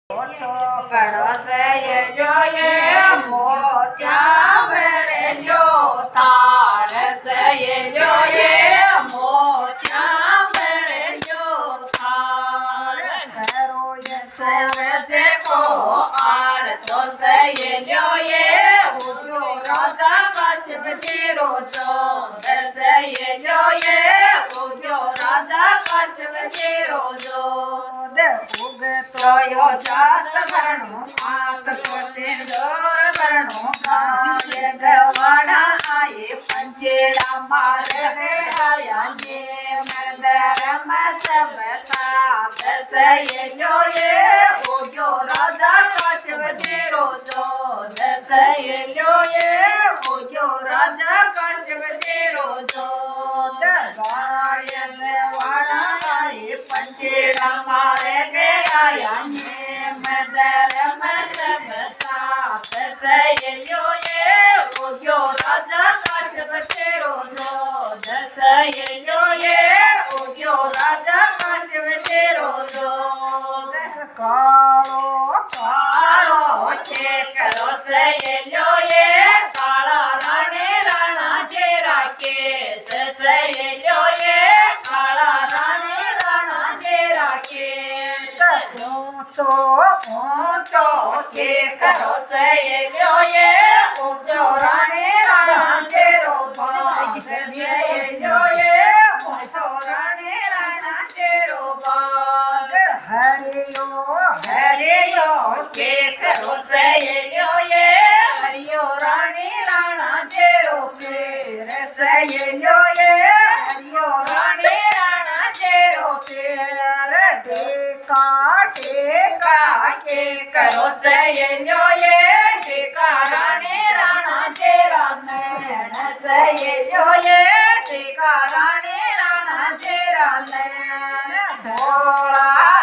કળશે જોઈએ મોત્યા ભરેલો થાળશે જોઈએ મોત્યા ભરેલો થાળ ઘરોએ સોવે છે કો આરતો સયે જોઈએ ઉજો રાજા કાશ્યપ તેરો જો દસયે જોઈએ ઉજો રાજા કાશ્યપ તેરો જો ઉગતોયો જાત ભરણો આક સિંદૂર ભરણો કાય ગવાડા આયે પંચેડા મારે આયા જે મંદરમ સબતા દસયે જોઈએ ઉજો રાજા કાશ્યપ તેરો જો દસયે જોઈએ ઉજો રાજા કાશ્યપ તેરો જો દગાય વાડા આયે પંચેડા મારે આયા ને મંદરમ સબતા દસયે જોઈએ ઉજો રાજા કાશ્યપ તેરો જો દસયે જોઈએ ઉજો રાજા કાશ્યપ તેરો જો કાળો કાળો છે કરો સયે જોઈએ કાળા રાણે રાણા જે રાખે સયે જોઈએ કાળા રાણે રાણા જે રાખે ઊંચો ઊંચો કે કરો સયે જોઈએ ઊંચો રાણે રાણા જે રોભાગ સયે જોઈએ ઊંચો રાણે રાણા જે રોભાગ હરિયો કે કરો સયે જોઈએ હરિયો રાણી રાણા જે રોપે સયે જોઈએ હરિયો રાણી રાણા જે રોપે ટેકા ટેકા કે કરો સયે જોઈએ ટેકા રાણી રાણા જે રાને સયે જોઈએ ટેકા રાણી રાણા જે રાને ધોળા